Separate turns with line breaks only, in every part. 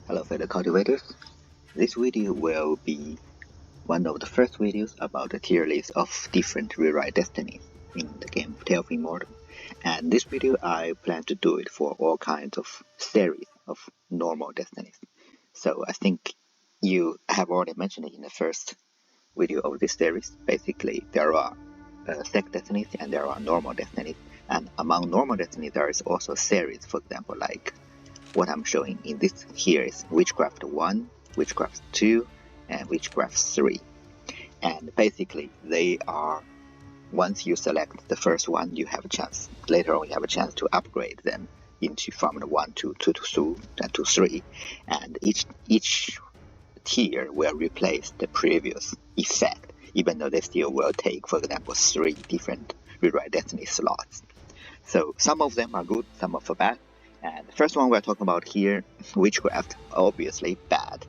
Hello fellow cultivators, this video will be one of the first videos about the tier list of different rewrite destinies in the game Tale of Immortal. And this video I plan to do it for all kinds of series of normal destinies. So I think you have already mentioned it in the first video of this series. Basically there are sect destinies and there are normal destinies, and among normal destinies there is also a series. For example, like what I'm showing in this here is Witchcraft 1, Witchcraft 2, and Witchcraft 3. And basically they are, once you select the first one, you have a chance, later on you have a chance to upgrade them into from the 1 to 2 to 2 and to 3. And each tier will replace the previous effect, even though they still will take, for example, 3 different rewrite destiny slots. So some of them are good, some of them are bad. And the first one we're talking about here, Witchcraft, obviously bad.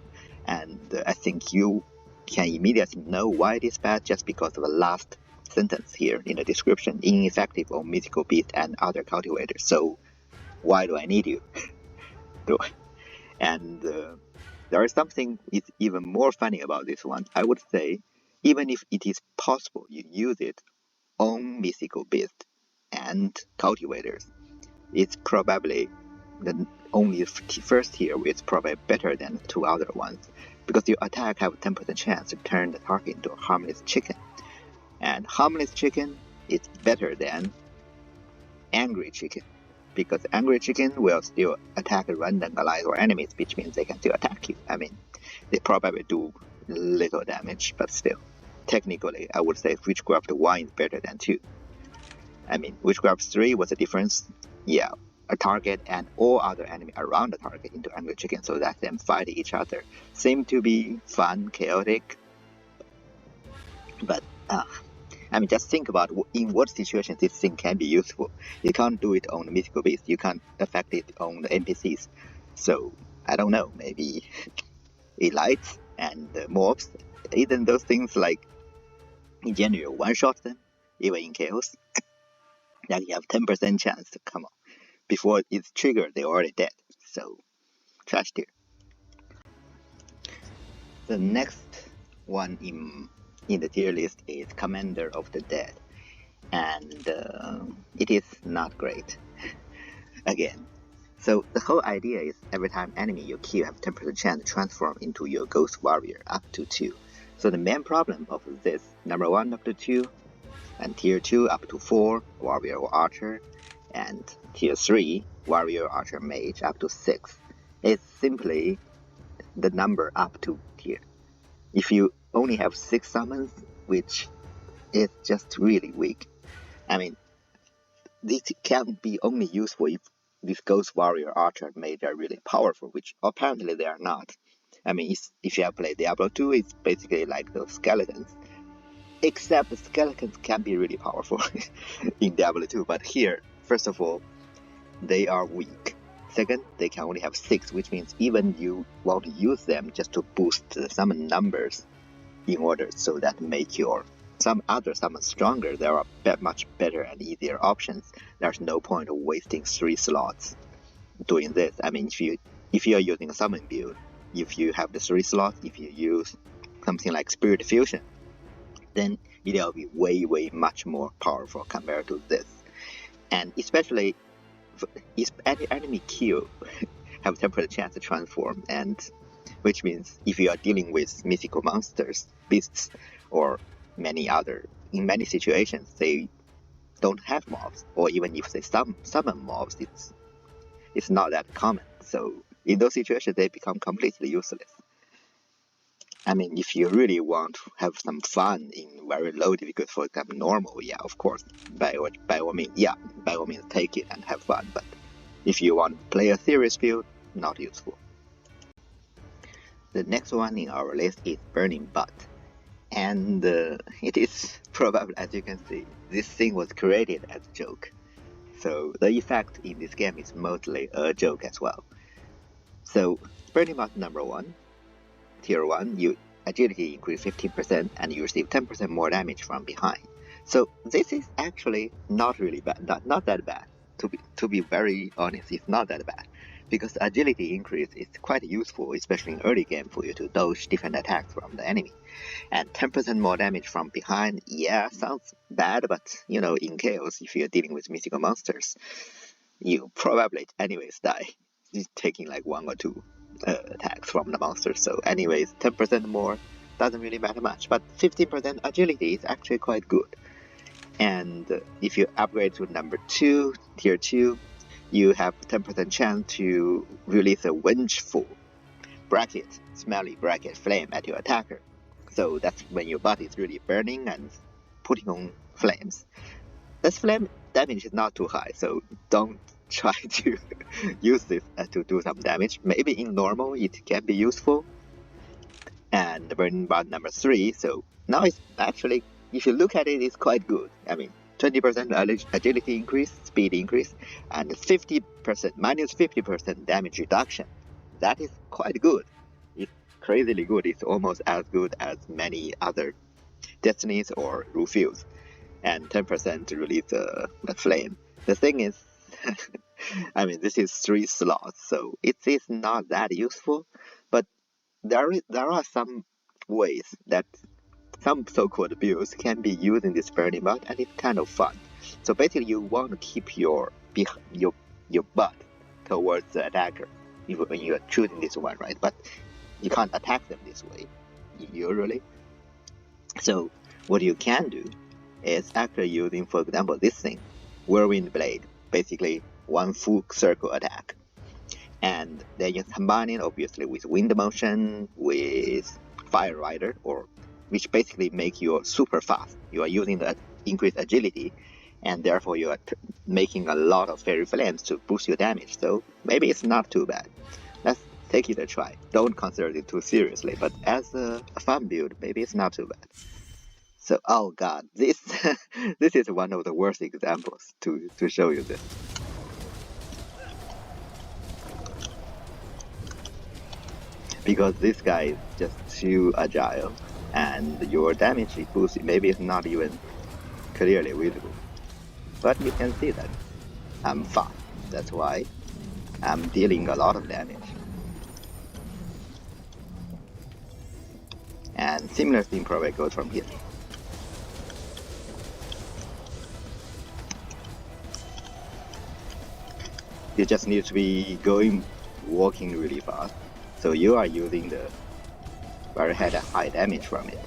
And I think you can immediately know why it is bad just because of the last sentence here in the description: ineffective on mythical beasts and other cultivators. So why do I need you? And there is something even more funny about this one. I would say, even if it is possible you use it on mythical beasts and cultivators, it's probably the only first tier is probably better than the 2 other ones, because your attack have a 10% chance to turn the target into a harmless chicken. And harmless chicken is better than angry chicken, because angry chicken will still attack random allies or enemies, which means they can still attack you. I mean, they probably do little damage, but still, technically, I would say Witchcraft 1 is better than 2. I mean, Witchcraft 3 was a difference. Yeah, a target and all other enemy around the target into angry chicken, so that them fight each other seem to be fun, chaotic. But I mean, just think about in what situations this thing can be useful. You can't do it on the mythical beast, you can't affect it on the NPCs. So I don't know, maybe elites and mobs, even those things, like in general, one-shot them, even in chaos. That you have 10% chance to come on. Before it's triggered, they're already dead. So, trash tier. The next one in the tier list is Commander of the Dead. And it is not great. Again. So, the whole idea is every time enemy you kill have 10% chance to transform into your Ghost Warrior up to 2. So, the main problem of this, number 1 up to 2, and tier 2 up to 4, Warrior or Archer, and tier 3, Warrior, Archer, Mage up to 6. It's simply the number up to tier. If you only have 6 summons, which is just really weak. I mean, this can be only useful if these Ghost Warrior, Archer, and Mage are really powerful, which apparently they are not. I mean, if you have played Diablo 2, it's basically like those skeletons. Except the skeletons can be really powerful in Diablo 2, but here, first of all, they are weak. Second, they can only have 6, which means even you want to use them just to boost the summon numbers in order so that make your some other summons stronger, there are much better and easier options. There's no point of wasting 3 slots doing this. I mean, if you are using a summon build, if you have the 3 slots, if you use something like Spirit Fusion, then it will be way much more powerful compared to this. And especially if any enemy kill have 10% chance to transform, and which means if you are dealing with mythical monsters, beasts, or many other, in many situations they don't have mobs, or even if they summon mobs, it's not that common. So in those situations they become completely useless. I mean, if you really want to have some fun in very low difficulty, for example normal, yeah, of course, by all means take it and have fun. But if you want to play a serious build, not useful. The next one in our list is Burning Butt. And it is probably, as you can see, this thing was created as a joke. So the effect in this game is mostly a joke as well. So Burning Butt number 1, tier 1, you agility increase 15% and you receive 10% more damage from behind. So this is actually not really bad, not that bad. To be very honest, it's not that bad. because agility increase is quite useful, especially in early game, for you to dodge different attacks from the enemy. And 10% more damage from behind, yeah, sounds bad, but you know, in chaos, if you're dealing with mythical monsters, you probably anyways die, taking like 1 or 2 attacks from the monster. So anyways, 10% more doesn't really matter much, but 15% agility is actually quite good. And if you upgrade to number 2, tier 2, you have 10% chance to release a vengeful smelly bracket flame at your attacker. So that's when your body is really burning and putting on flames. This flame damage is not too high, so don't try to use this to do some damage. Maybe in normal it can be useful. And burning about number 3, so now it's actually, if you look at it, it's quite good. I mean, 20% agility increase, speed increase, and 50% minus 50% damage reduction. That is quite good. It's crazily good. It's almost as good as many other Destinies or Refuse. And 10% release a flame. The thing is, I mean, this is 3 slots, so it is not that useful, but there are some ways that some so-called builds can be using this burning butt, and it's kind of fun. So basically, you want to keep your butt towards the attacker when you are choosing this one, right? But you can't attack them this way, usually. So what you can do is actually using, for example, this thing, Whirlwind Blade, basically one full circle attack. And then you combine it obviously with Wind Motion, with Fire Rider, which basically make you super fast. You are using the increased agility, and therefore you are making a lot of Fairy Flames to boost your damage. So maybe it's not too bad. Let's take it a try. Don't consider it too seriously, but as a fun build, maybe it's not too bad. So, oh god, this this is one of the worst examples to show you this. Because this guy is just too agile, and your damage boost maybe is not even clearly visible. But you can see that I'm fast, that's why I'm dealing a lot of damage. And similar thing probably goes from here. You just need to be walking really fast. So you are using the very high damage from it.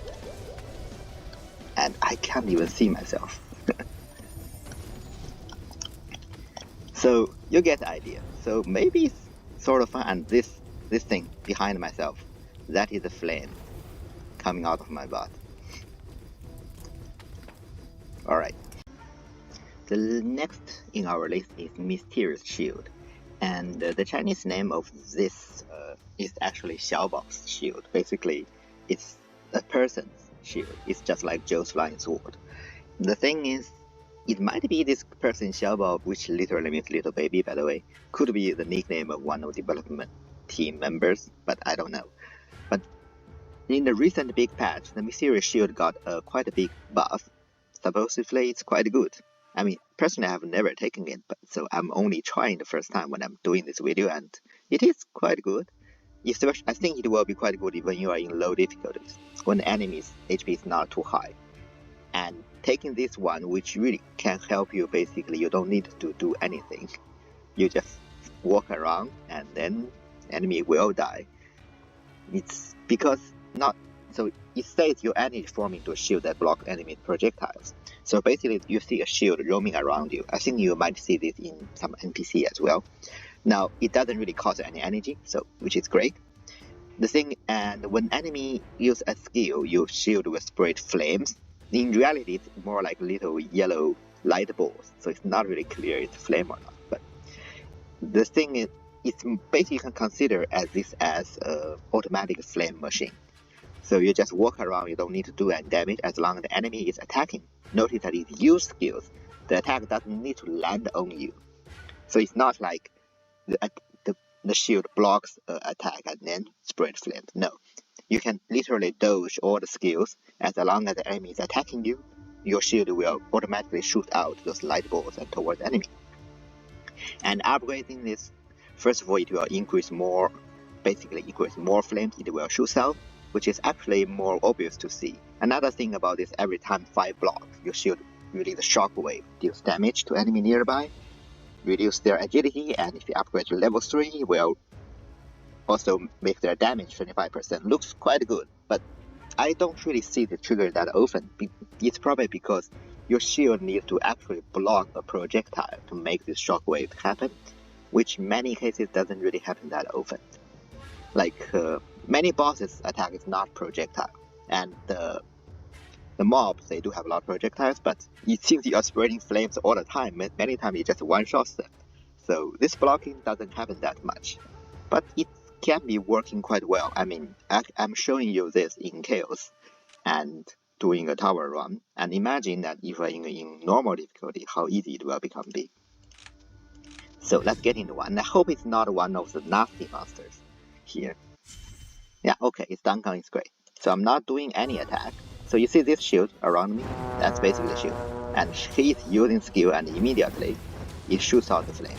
And I can't even see myself. So you get the idea. So maybe it's sort of fun. And this thing behind myself, that is a flame coming out of my butt. Alright. The next in our list is Mysterious Shield. And the Chinese name of this is actually Xiaobao's shield. Basically, it's a person's shield. It's just like Joe's flying sword. The thing is, it might be this person Xiaobao, which literally means little baby, by the way, could be the nickname of one of the development team members, but I don't know. But in the recent big patch, the Mysterious Shield got quite a big buff. Supposedly, it's quite good. I mean, personally, I have never taken it, but so I'm only trying the first time when I'm doing this video, and it is quite good. Especially, I think it will be quite good when you are in low difficulties, when the enemy's HP is not too high. And taking this one, which really can help you, basically, you don't need to do anything. You just walk around, and then the enemy will die. It's because so it says your enemy is forming into a shield that blocks enemy projectiles. So basically, you see a shield roaming around you. I think you might see this in some NPC as well. Now, it doesn't really cost any energy, which is great. The thing, and when enemy use a skill, your shield will spread flames. In reality, it's more like little yellow light balls, so it's not really clear it's flame or not. But the thing is, it's basically you can consider this as an automatic flame machine. So you just walk around, you don't need to do any damage as long as the enemy is attacking. Notice that it uses skills, the attack doesn't need to land on you. So it's not like the shield blocks attack and then spread flames. No, you can literally dodge all the skills as long as the enemy is attacking you. Your shield will automatically shoot out those light balls and towards the enemy. And upgrading this First of all, it will basically increase more flames it will shoot out, which is actually more obvious to see. Another thing about this, every time 5 blocks, your shield release a shockwave, deals damage to enemy nearby, reduce their agility, and if you upgrade to level 3, will also make their damage 25%. Looks quite good, but I don't really see the trigger that often. It's probably because your shield needs to actually block a projectile to make this shockwave happen, which in many cases doesn't really happen that often. Like many bosses attack is not projectile, and the mobs, they do have a lot of projectiles, but it seems you are spreading flames all the time. Many times it just one-shots them. So this blocking doesn't happen that much, but it can be working quite well. I mean, I'm showing you this in Chaos and doing a tower run, and imagine that if you're in normal difficulty, how easy it will become big. So let's get into one. I hope it's not one of the nasty monsters here. Yeah, okay, its Duncan is great. So I'm not doing any attack. So you see this shield around me? That's basically a shield. And he's using skill and immediately it shoots out the flame.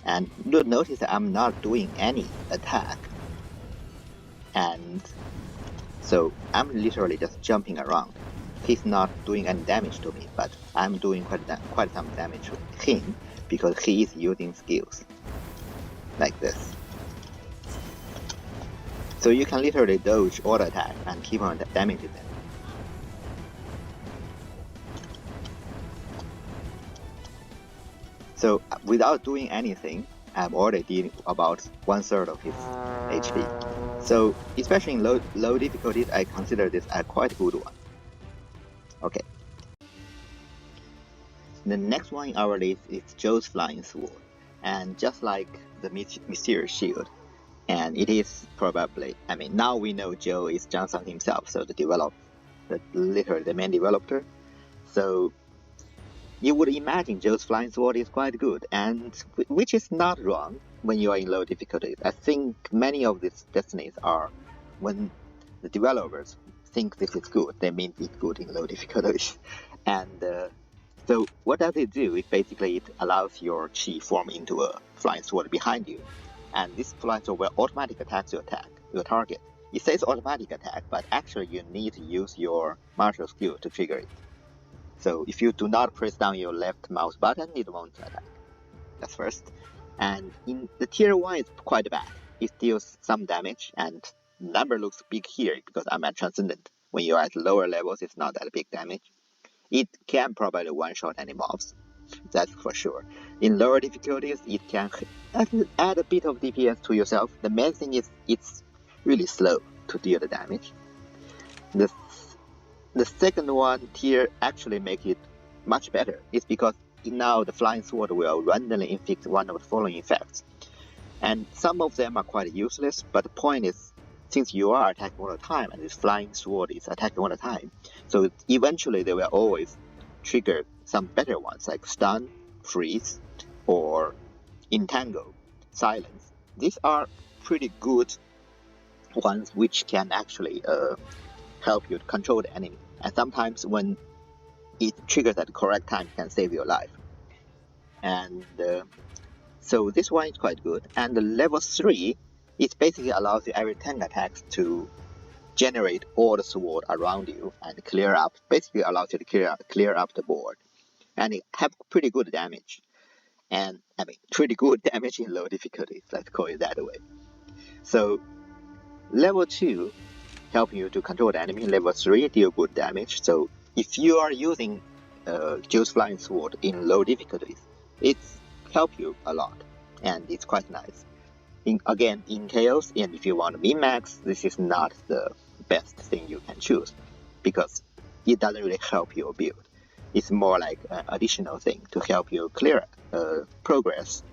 And you'll notice that I'm not doing any attack. And so I'm literally just jumping around. He's not doing any damage to me, but I'm doing quite some damage to him because he is using skills. Like this. So you can literally dodge all attack and keep on damaging them. So without doing anything, I'm already dealing about 1/3 of his HP. So especially in low difficulties, I consider this a quite good one. Okay. The next one in our list is Joe's Flying Sword. And just like the Mysterious Shield, and it is probably, I mean, now we know Joe is Johnson himself, so literally the main developer. So you would imagine Joe's Flying Sword is quite good, and which is not wrong when you are in low difficulties. I think many of these Destinies are, when the developers think this is good, they mean it's good in low difficulties. And so what does it do? It allows your chi form into a flying sword behind you. And this flying sword will automatically attack your target. It says automatic attack, but actually you need to use your martial skill to trigger it. So if you do not press down your left mouse button, it won't attack. That's first. And in the tier 1 is quite bad. It deals some damage, and number looks big here because I'm at Transcendent. When you're at lower levels, it's not that big damage. It can probably one-shot any mobs, that's for sure. In lower difficulties, it can add a bit of DPS to yourself. The main thing is it's really slow to deal the damage. The second one tier actually make it much better. It's because now the Flying Sword will randomly inflict one of the following effects. And some of them are quite useless, but the point is, since you are attacking all the time, and this Flying Sword is attacking all the time, so eventually they will always trigger some better ones, like Stun, Freeze, or Entangle, Silence. These are pretty good ones which can actually help you to control the enemy. And sometimes when it triggers at the correct time, it can save your life. And so this one is quite good. And the level 3, it basically allows you every 10 attacks to generate all the sword around you and clear up, basically allows you to clear up the board. And it have pretty good damage. And I mean, pretty good damage in low difficulties, let's call it that way. So level 2 help you to control the enemy. Level 3 deal good damage. So if you are using Joe's Flying Sword in low difficulties, it's help you a lot, and it's quite nice. Again, in Chaos, and if you want to min-max, this is not the best thing you can choose, because it doesn't really help your build. It's more like an additional thing to help you clear progress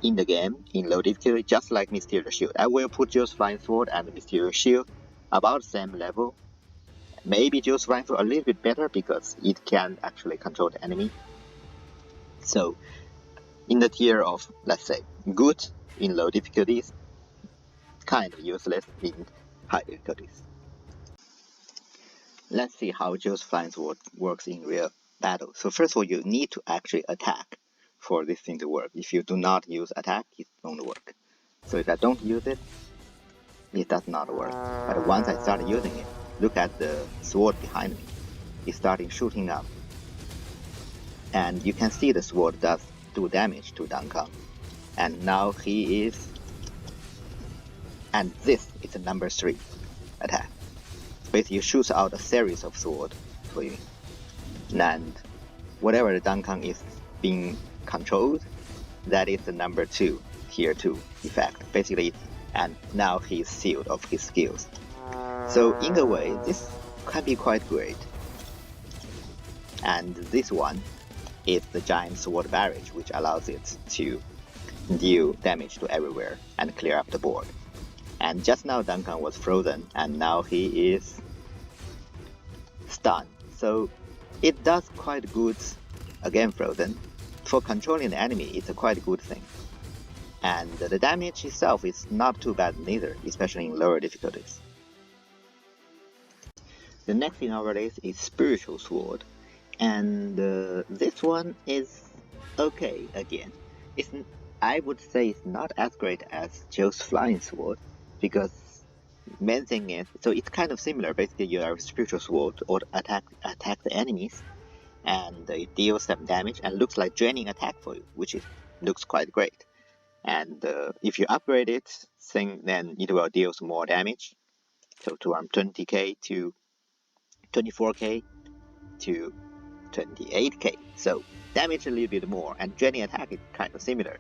in the game in low difficulty, just like Mysterious Shield. I will put Joe's Flying Sword and Mysterious Shield about the same level. Maybe Joe's Flying Sword a little bit better because it can actually control the enemy. So in the tier of, let's say, good in low difficulties, kind of useless in high difficulties. Let's see how Joe's Flying Sword works in real battle. So first of all, you need to actually attack for this thing to work. If you do not use attack, it won't work. So if I don't use it, it does not work. But once I start using it, look at the sword behind me. It's starting shooting up. And you can see the sword does do damage to Duncan. And now he is... And this is a number 3 attack. Basically, you shoot out a series of swords for you. And whatever the Duncan is being controlled, that is the number 2, tier 2 effect. Basically, and now he's sealed of his skills. So in a way, this can be quite great. And this one is the giant sword barrage, which allows it to deal damage to everywhere and clear up the board. And just now Duncan was frozen, and now he is stunned. So it does quite good again frozen. For controlling the enemy, it's a quite good thing. And the damage itself is not too bad neither, especially in lower difficulties. The next thing on our list is Spiritual Sword. And this one is okay again. I would say it's not as great as Joe's Flying Sword, because main thing is, so it's kind of similar. Basically, you have a Spiritual Sword or attack the enemies, and it deals some damage and looks like draining attack for you, which looks quite great. And if you upgrade it, then it will deal more damage. So from 20k to 24k to 28k. So damage a little bit more, and draining attack is kind of similar.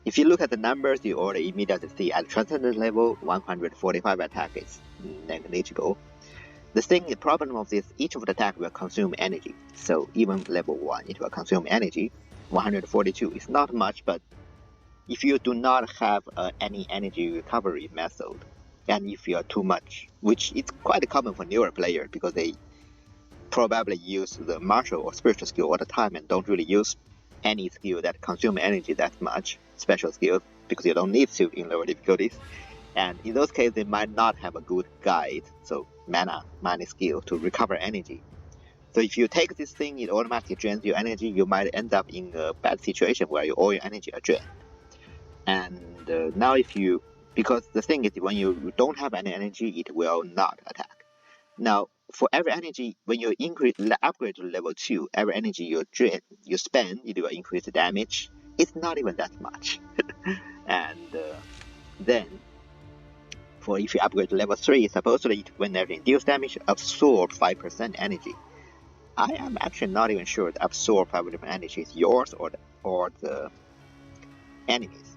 If you look at the numbers, you already immediately see at Transcendent level, 145 attack is negligible. The problem of this, each of the attack will consume energy. So even level 1, it will consume energy. 142 is not much, but if you do not have any energy recovery method, and if you are too much, which is quite common for newer players because they probably use the martial or spiritual skill all the time and don't really use any skill that consume energy that much, special skills, because you don't need to in lower difficulties. And in those cases, they might not have a good guide, so mana skill to recover energy. So if you take this thing, it automatically drains your energy, you might end up in a bad situation where all your energy are drained. And now because the thing is, when you don't have any energy, it will not attack. Now, for every energy, when you upgrade to level 2, every energy you spend, it will increase the damage. It's not even that much. And then, if you upgrade to level 3, supposedly whenever it deals damage, absorb 5% energy. I am actually not even sure the absorb 5% energy is yours or the enemies.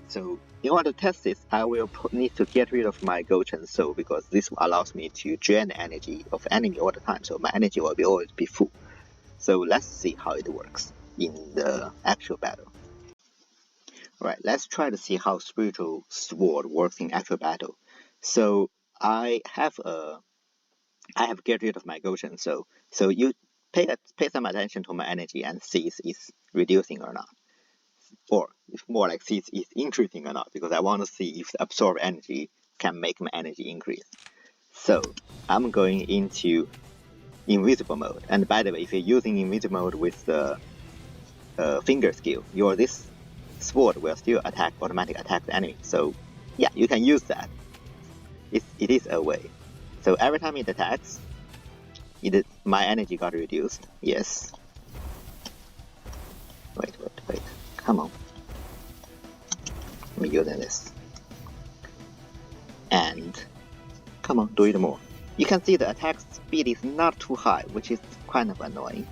So in order to test this, I will need to get rid of my Gochen Soul, because this allows me to drain the energy of enemy all the time, so my energy will always be full. So let's see how it works in the actual battle. Alright, let's try to see how Spiritual Sword works in actual battle. So I have get rid of my Gochen Soul. So you pay some attention to my energy and see if it's reducing or not. Or it's more like see if it's increasing or not, because I want to see if the absorb energy can make my energy increase. So I'm going into invisible mode. And by the way, if you're using invisible mode with the finger skill, this sword will still automatically attack the enemy. So yeah, you can use that. It is a way. So every time it attacks, my energy got reduced. Yes. Wait. Come on. Let me use this. And come on, do it more. You can see the attack speed is not too high, which is kind of annoying.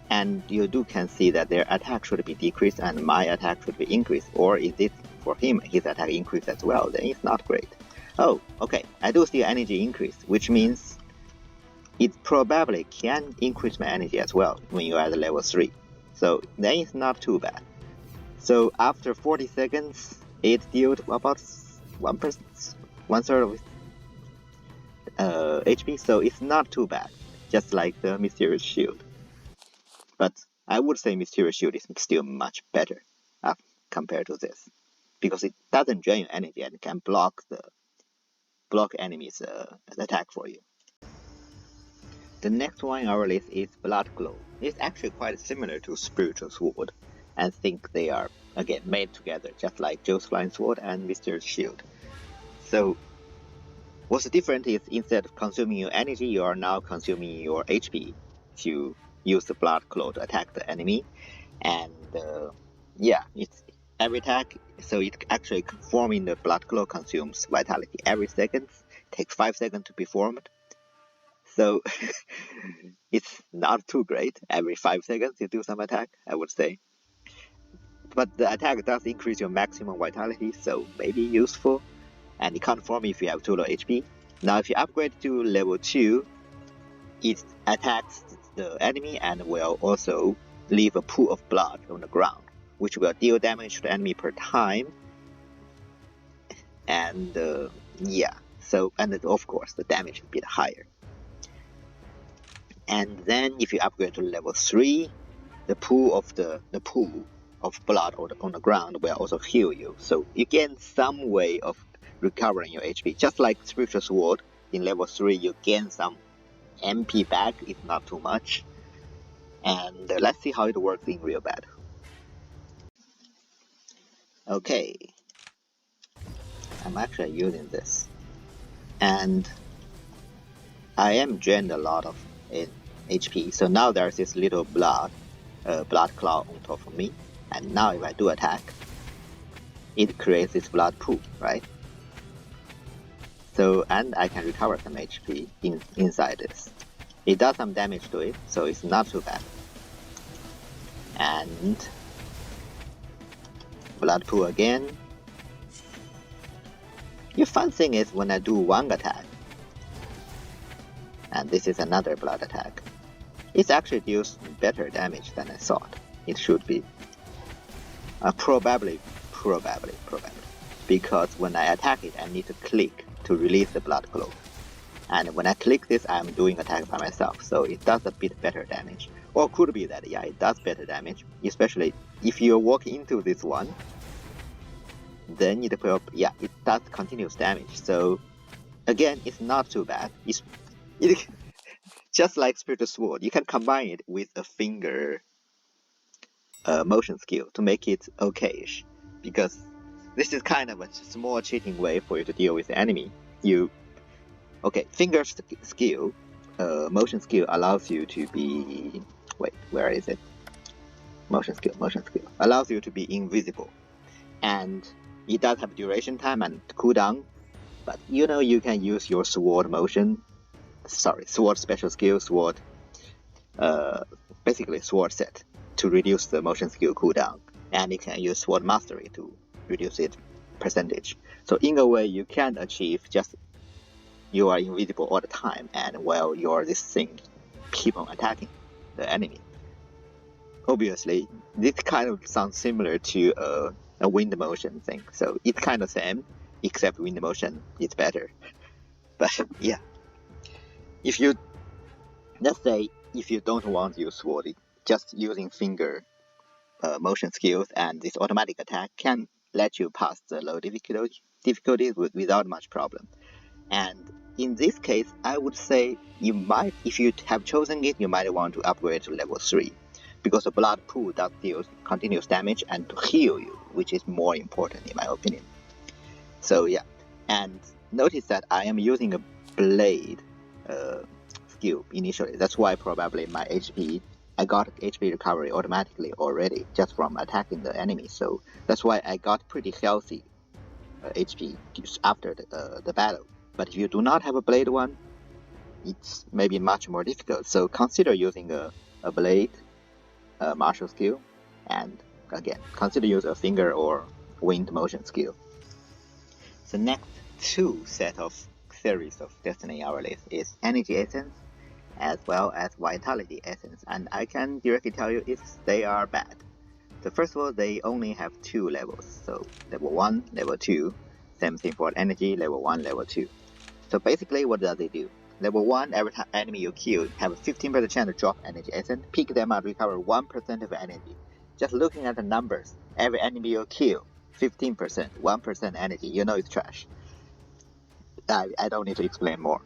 And you can see that their attack should be decreased and my attack should be increased. Or is it for him, his attack increased as well? Then it's not great. Oh, okay. I do see energy increase, which means it probably can increase my energy as well when you are at level 3. So then it's not too bad. So after 40 seconds, it dealt about 1/3 of HP, so it's not too bad, just like the Mysterious Shield. But I would say Mysterious Shield is still much better compared to this, because it doesn't drain your energy and can block enemies' attack for you. The next one on our list is Blood Glow. It's actually quite similar to Spiritual Sword, and think they are, again, made together, just like Joe's Flying Sword and Mr. Shield. So, what's different is instead of consuming your energy, you are now consuming your HP to use the Blood Glow to attack the enemy. And yeah, it's every attack, so it actually forming the Blood Glow consumes vitality every second, takes 5 seconds to be formed. So it's not too great. Every 5 seconds you do some attack, I would say. But the attack does increase your maximum vitality, so maybe useful. And it can't form if you have too low HP. Now if you upgrade to level 2, it attacks the enemy and will also leave a pool of blood on the ground, which will deal damage to the enemy per time. And yeah, so, and of course the damage is a bit higher. And then if you upgrade to level 3, the pool of blood on the ground will also heal you. So you gain some way of recovering your HP. Just like Spiritual Sword, in level 3 you gain some MP back, it's not too much. And let's see how it works in real battle. Okay, I'm actually using this. And I am drained a lot of HP, so now there's this little blood cloud on top of me, and now if I do attack, it creates this blood pool, right? So, and I can recover some HP inside this. It does some damage to it, so it's not too bad. And blood pool again. The fun thing is when I do one attack, and this is another blood attack, it actually deals better damage than I thought it should be. Probably. Because when I attack it, I need to click to release the blood glow. And when I click this, I'm doing attack by myself, so it does a bit better damage. Or could be that, yeah, it does better damage, especially if you walk into this one, then it will, yeah, it does continuous damage. So again, it's not too bad. It just like Spiritual Sword, you can combine it with a finger motion skill to make it okayish, because this is kind of a small cheating way for you to deal with the enemy. Finger skill, motion skill allows you to be, wait, where is it? Motion skill allows you to be invisible, and it does have duration time and cooldown, but you can use your sword special skill, basically sword set, to reduce the motion skill cooldown, and you can use sword mastery to reduce it percentage. So in a way, you can achieve just you are invisible all the time, and while you're this thing, keep on attacking the enemy. Obviously, this kind of sounds similar to a wind motion thing, so it's kind of same, except wind motion is better. But yeah, let's say if you don't want to use sword, just using finger motion skills and this automatic attack can let you pass the low difficulties without much problem. And in this case, I would say if you have chosen it, you might want to upgrade to level 3, because the blood pool does deal continuous damage and to heal you, which is more important in my opinion. So yeah, and notice that I am using a blade skill initially. That's why probably I got HP recovery automatically already just from attacking the enemy. So that's why I got pretty healthy HP after the battle. But if you do not have a blade one, it's maybe much more difficult. So consider using a blade martial skill, and again, consider using a finger or wind motion skill. The next two set of series of Destiny our list is Energy Essence as well as Vitality Essence, and I can directly tell you they are bad. So first of all, they only have 2 levels, so level 1, level 2, same thing for energy, level 1, level 2. So basically, what does it do? Level 1, every time enemy you kill, have a 15% chance to drop Energy Essence, pick them up, recover 1% of energy. Just looking at the numbers, every enemy you kill, 15%, 1% energy, it's trash. I don't need to explain more.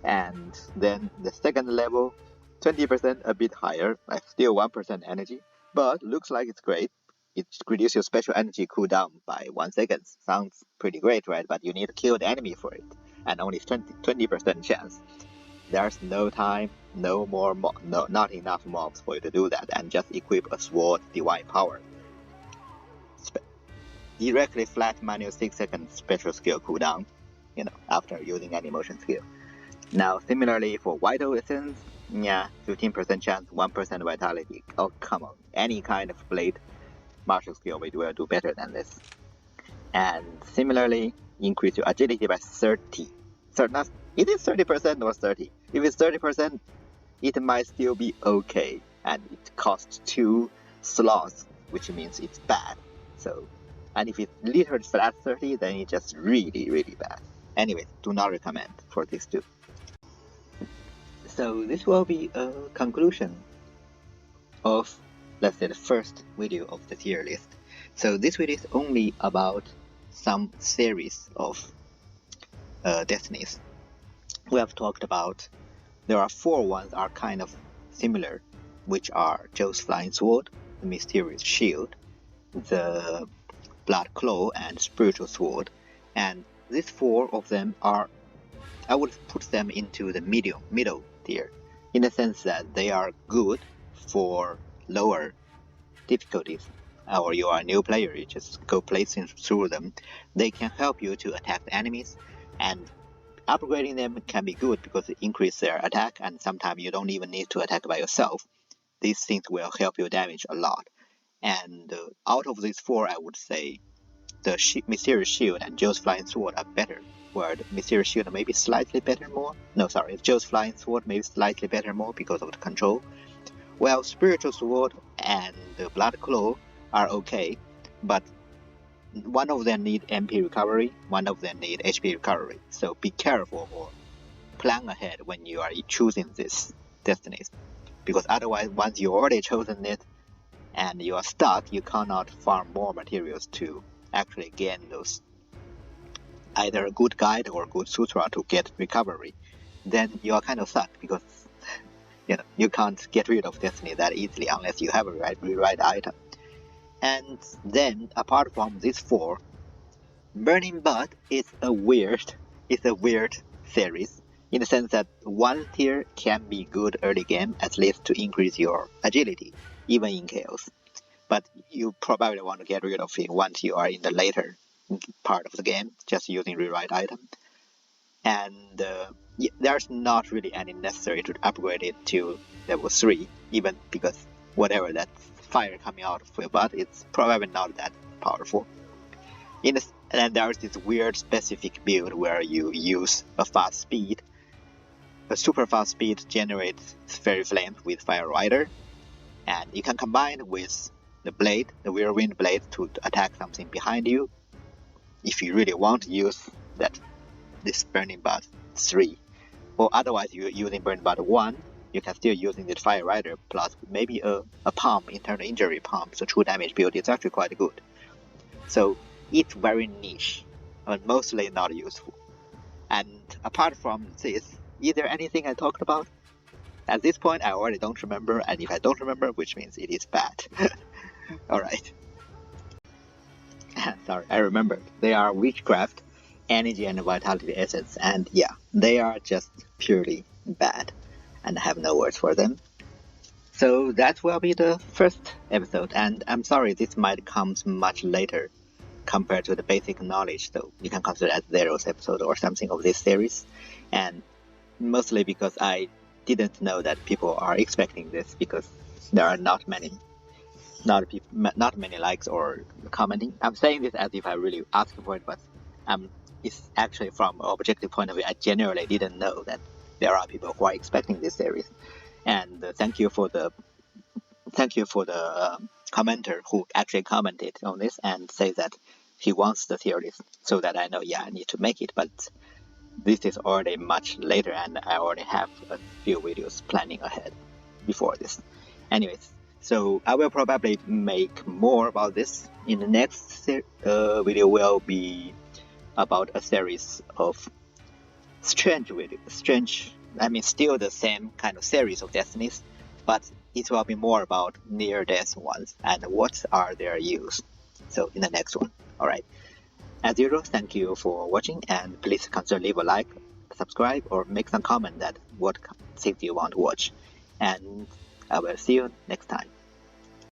And then the second level, 20% a bit higher, like still 1% energy, but looks like it's great. It reduces your special energy cooldown by 1 second. Sounds pretty great, right? But you need to kill the enemy for it, and only 20% chance. There's no time, no more, not enough mobs for you to do that, and just equip a sword, divine power. Directly flat manual 6 second special skill cooldown, after using any motion skill. Now, similarly for Vital Essence, 15% chance, 1% vitality. Oh, come on. Any kind of blade martial skill will do better than this. And similarly, increase your agility by 30. So not, it is 30% or 30. If it's 30%, it might still be okay. And it costs 2 slots, which means it's bad. So, and if it's literally flat 30, then it's just really, really bad. Anyways, do not recommend for these two. So this will be a conclusion of, let's say, the first video of the tier list. So this video is only about some series of Destinies. We have talked about, there are 4 ones are kind of similar, which are Joe's Flying Sword, the Mysterious Shield, the Blood Claw, and Spiritual Sword. And these 4 of them are, I would put them into the middle tier, in the sense that they are good for lower difficulties, or you are a new player, you just go placing through them. They can help you to attack the enemies, and upgrading them can be good because it increases their attack, and sometimes you don't even need to attack by yourself. These things will help you damage a lot. And out of these 4, I would say the Mysterious Shield and Joe's Flying Sword are better, where the Mysterious Shield maybe slightly better more. No, sorry, Joe's Flying Sword maybe slightly better more because of the control. Well, Spiritual Sword and the Blood Claw are okay, but one of them need MP recovery, one of them need HP recovery. So be careful or plan ahead when you are choosing this Destinies, because otherwise, once you already chosen it and you are stuck, you cannot farm more materials to actually gain those, either a good guide or a good sutra to get recovery. Then you are kind of stuck because you can't get rid of Destiny that easily unless you have a rewrite item. And then apart from these 4, Burning Butt is a weird series, in the sense that 1 tier can be good early game, at least to increase your agility, even in chaos. But you probably want to get rid of it once you are in the later part of the game, just using rewrite item. And there's not really any necessary to upgrade it to level 3, even because whatever that fire coming out of your butt, it's probably not that powerful. And there's this weird specific build where you use a super fast speed generates fairy flames with Fire Rider, and you can combine with the blade, the Whirlwind blade, to attack something behind you. If you really want to use this Burning Butt 3, or otherwise you're using Burning Butt 1, you can still using the Fire Rider plus maybe a palm, internal injury palm, so true damage build is actually quite good. So it's very niche, but mostly not useful. And apart from this, is there anything I talked about? At this point, I already don't remember, and if I don't remember, which means it is bad. Alright. Sorry, I remembered. They are Witchcraft, Energy and Vitality Essence, and yeah, they are just purely bad, and I have no words for them. So that will be the first episode, and I'm sorry this might come much later compared to the basic knowledge, so you can consider it as Zero's episode or something of this series. And mostly because I didn't know that people are expecting this, because there are not many likes or commenting. I'm saying this as if I really asked for it, but it's actually from an objective point of view, I genuinely didn't know that there are people who are expecting this series. And thank you for the commenter who actually commented on this and say that he wants the tier list, so that I know, I need to make it. But this is already much later, and I already have a few videos planning ahead before this. Anyways, so I will probably make more about this. In the next video will be about a series of strange I mean, still the same kind of series of Destinies, but it will be more about near-death ones and what are their use. So in the next one. Alright. As usual, thank you for watching, and please consider leave a like, subscribe, or make some comment that what things you want to watch. And I will see you next time.